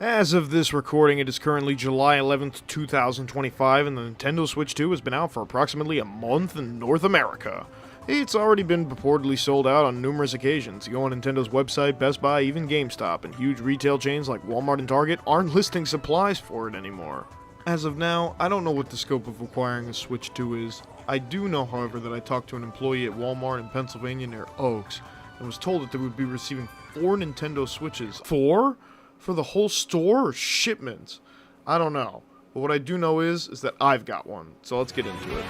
As of this recording, it is currently July 11th, 2025, and the Nintendo Switch 2 has been out for approximately a month in North America. It's already been purportedly sold out on numerous occasions. You go on Nintendo's website, Best Buy, even GameStop, and huge retail chains like Walmart and Target aren't listing supplies for it anymore. As of now, I don't know what the scope of acquiring a Switch 2 is. I do know, however, that I talked to an employee at Walmart in Pennsylvania near Oaks, and was told that they would be receiving 4 Nintendo Switches. 4? For the whole store or shipments? I don't know. But what I do know is that I've got one. So let's get into it.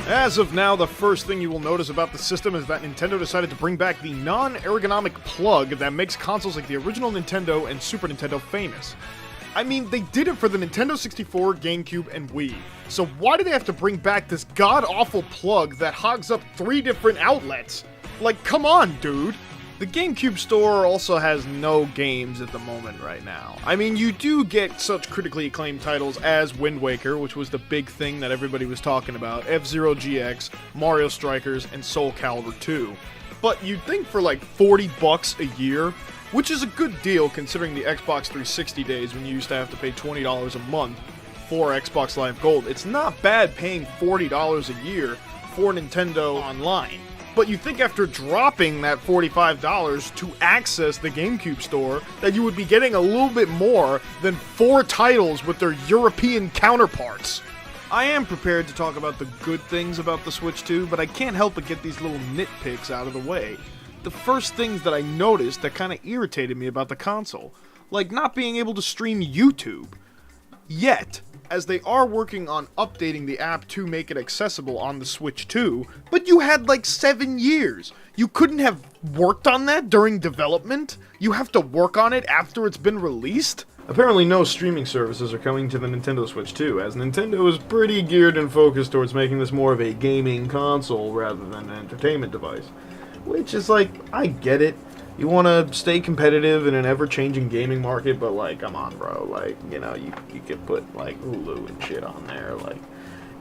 As of now, the first thing you will notice about the system is that Nintendo decided to bring back the non-ergonomic plug that makes consoles like the original Nintendo and Super Nintendo famous. I mean, they did it for the Nintendo 64, GameCube, and Wii. So why do they have to bring back this god-awful plug that hogs up 3 different outlets? Like, come on, dude! The GameCube store also has no games at the moment right now. I mean, you do get such critically acclaimed titles as Wind Waker, which was the big thing that everybody was talking about, F-Zero GX, Mario Strikers, and Soul Calibur 2. But you'd think for like $40 a year, which is a good deal considering the Xbox 360 days when you used to have to pay $20 a month for Xbox Live Gold. It's not bad paying $40 a year for Nintendo Online. But you think after dropping that $45 to access the GameCube store that you would be getting a little bit more than 4 titles with their European counterparts. I am prepared to talk about the good things about the Switch 2, but I can't help but get these little nitpicks out of the way. The first things that I noticed that kind of irritated me about the console, like not being able to stream YouTube. Yet, as they are working on updating the app to make it accessible on the Switch 2, but you had like 7 years. You couldn't have worked on that during development? You have to work on it after it's been released? Apparently no streaming services are coming to the Nintendo Switch 2, as Nintendo is pretty geared and focused towards making this more of a gaming console rather than an entertainment device. Which is like, I get it. You want to stay competitive in an ever-changing gaming market, but like, come on, bro. Like, you know, you could put like Hulu and shit on there. Like,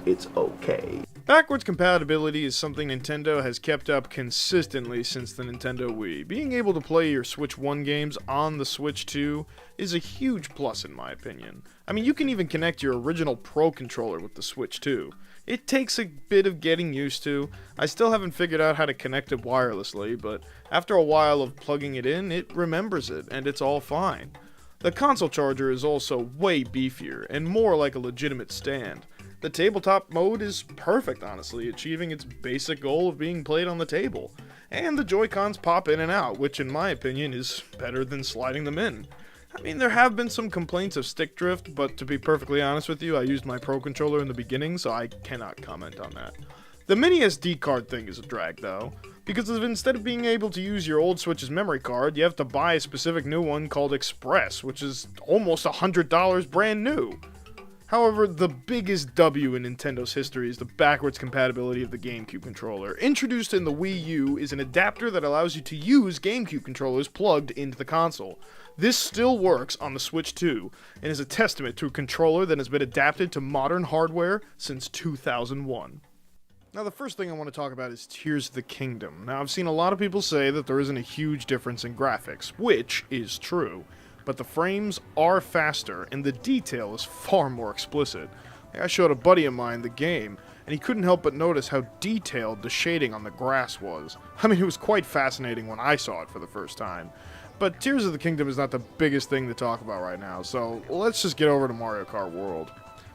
it's okay. Backwards compatibility is something Nintendo has kept up consistently since the Nintendo Wii. Being able to play your Switch 1 games on the Switch 2 is a huge plus in my opinion. I mean, you can even connect your original Pro controller with the Switch 2. It takes a bit of getting used to. I still haven't figured out how to connect it wirelessly, but after a while of plugging it in, it remembers it, and it's all fine. The console charger is also way beefier, and more like a legitimate stand. The tabletop mode is perfect, honestly, achieving its basic goal of being played on the table. And the Joy-Cons pop in and out, which in my opinion is better than sliding them in. I mean, there have been some complaints of stick drift, but to be perfectly honest with you, I used my Pro controller in the beginning, so I cannot comment on that. The mini SD card thing is a drag, though, because instead of being able to use your old Switch's memory card, you have to buy a specific new one called Express, which is almost $100 brand new. However, the biggest W in Nintendo's history is the backwards compatibility of the GameCube controller. Introduced in the Wii U is an adapter that allows you to use GameCube controllers plugged into the console. This still works on the Switch 2, and is a testament to a controller that has been adapted to modern hardware since 2001. Now, the first thing I want to talk about is Tears of the Kingdom. Now, I've seen a lot of people say that there isn't a huge difference in graphics, which is true. But the frames are faster, and the detail is far more explicit. I showed a buddy of mine the game, and he couldn't help but notice how detailed the shading on the grass was. I mean, it was quite fascinating when I saw it for the first time. But Tears of the Kingdom is not the biggest thing to talk about right now, so let's just get over to Mario Kart World.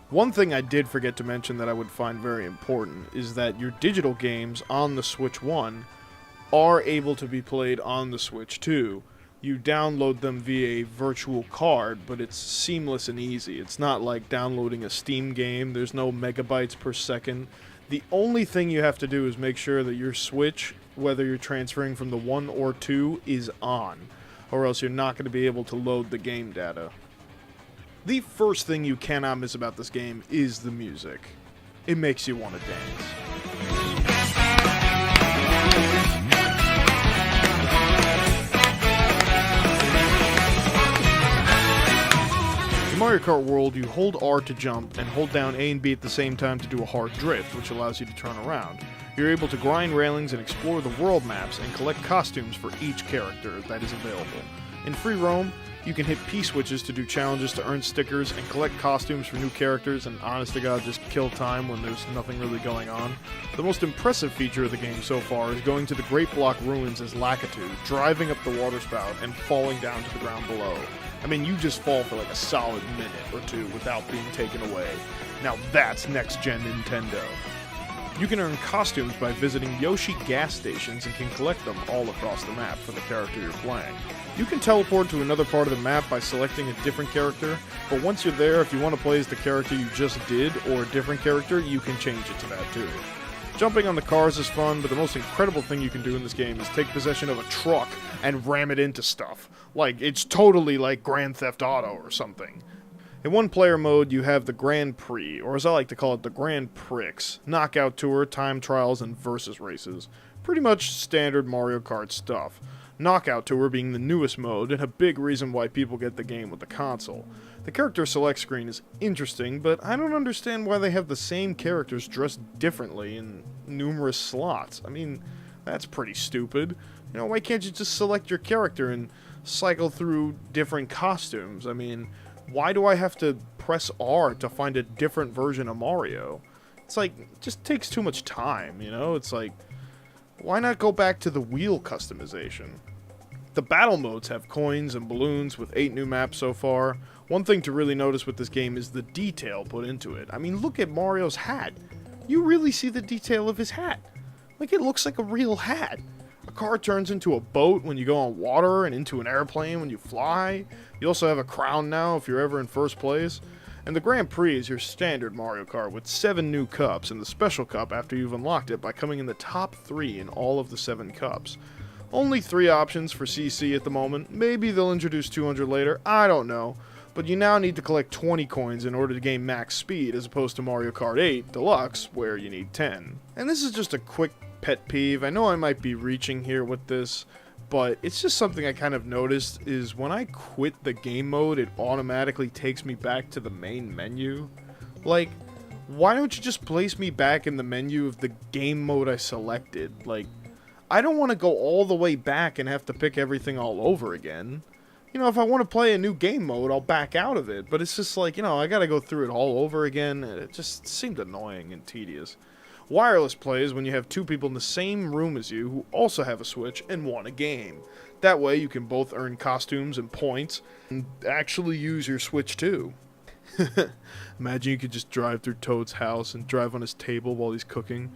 One thing I did forget to mention that I would find very important is that your digital games on the Switch 1 are able to be played on the Switch 2. You download them via a virtual card, but it's seamless and easy. It's not like downloading a Steam game. There's no megabytes per second. The only thing you have to do is make sure that your Switch, whether you're transferring from the 1 or 2, is on, or else you're not going to be able to load the game data. The first thing you cannot miss about this game is the music. It makes you want to dance. Mario Kart World, you hold R to jump and hold down A and B at the same time to do a hard drift, which allows you to turn around. You're able to grind railings and explore the world maps and collect costumes for each character that is available. In free roam, you can hit P-switches to do challenges to earn stickers and collect costumes for new characters and honest to god just kill time when there's nothing really going on. The most impressive feature of the game so far is going to the Great Block Ruins as Lakitu, driving up the water spout and falling down to the ground below. I mean, you just fall for like a solid minute or two without being taken away. Now that's next-gen Nintendo. You can earn costumes by visiting Yoshi gas stations and can collect them all across the map for the character you're playing. You can teleport to another part of the map by selecting a different character, but once you're there, if you want to play as the character you just did or a different character, you can change it to that too. Jumping on the cars is fun, but the most incredible thing you can do in this game is take possession of a truck and ram it into stuff. Like, it's totally like Grand Theft Auto or something. In one-player mode, you have the Grand Prix, or as I like to call it, the Grand Prix, Knockout Tour, Time Trials, and Versus Races. Pretty much standard Mario Kart stuff. Knockout Tour being the newest mode, and a big reason why people get the game with the console. The character select screen is interesting, but I don't understand why they have the same characters dressed differently in numerous slots. I mean, that's pretty stupid. You know, why can't you just select your character and cycle through different costumes? I mean, why do I have to press R to find a different version of Mario? It's like, it just takes too much time, you know? It's like, why not go back to the wheel customization? The battle modes have coins and balloons with 8 new maps so far. One thing to really notice with this game is the detail put into it. I mean, look at Mario's hat. You really see the detail of his hat. Like, it looks like a real hat. A car turns into a boat when you go on water and into an airplane when you fly. You also have a crown now if you're ever in first place. And the Grand Prix is your standard Mario Kart with 7 new cups and the Special Cup after you've unlocked it by coming in the top 3 in all of the 7 cups. Only 3 options for CC at the moment. Maybe they'll introduce 200 later, I don't know. But you now need to collect 20 coins in order to gain max speed as opposed to Mario Kart 8 Deluxe where you need 10. And this is just a quick pet peeve. I know I might be reaching here with this, but it's just something I kind of noticed is when I quit the game mode, it automatically takes me back to the main menu. Like, why don't you just place me back in the menu of the game mode I selected? Like, I don't want to go all the way back and have to pick everything all over again. You know, if I want to play a new game mode, I'll back out of it, but it's just like, you know, I gotta go through it all over again. It just seemed annoying and tedious. Wireless play is when you have 2 people in the same room as you who also have a Switch and want a game. That way you can both earn costumes and points and actually use your Switch too. Imagine you could just drive through Toad's house and drive on his table while he's cooking.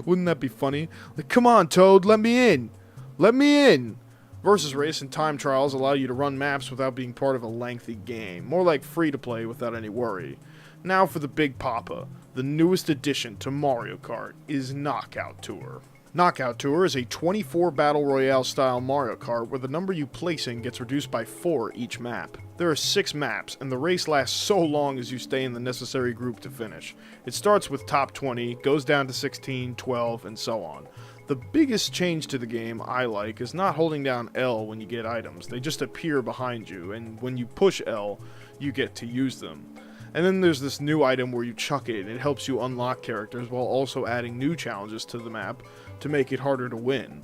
Wouldn't that be funny? Like, come on, Toad, let me in! Let me in! Versus Race and Time Trials allow you to run maps without being part of a lengthy game. More like free-to-play without any worry. Now for the Big Papa. The newest addition to Mario Kart is Knockout Tour. Knockout Tour is a 24 Battle Royale style Mario Kart where the number you place in gets reduced by 4 each map. There are 6 maps, and the race lasts so long as you stay in the necessary group to finish. It starts with top 20, goes down to 16, 12, and so on. The biggest change to the game I like is not holding down L when you get items. They just appear behind you, and when you push L, you get to use them. And then there's this new item where you chuck it, and it helps you unlock characters while also adding new challenges to the map to make it harder to win.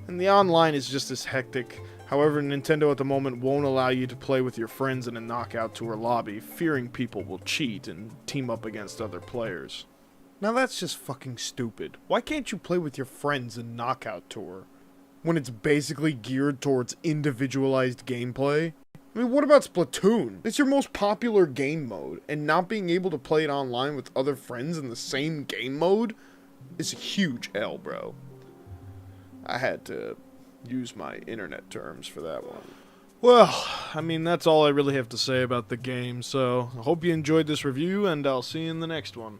And the online is just as hectic. However, Nintendo at the moment won't allow you to play with your friends in a Knockout Tour lobby, fearing people will cheat and team up against other players. Now that's just fucking stupid. Why can't you play with your friends in Knockout Tour when it's basically geared towards individualized gameplay? I mean, what about Splatoon? It's your most popular game mode, and not being able to play it online with other friends in the same game mode is a huge L, bro. I had to use my internet terms for that one. Well, I mean, that's all I really have to say about the game, so I hope you enjoyed this review, and I'll see you in the next one.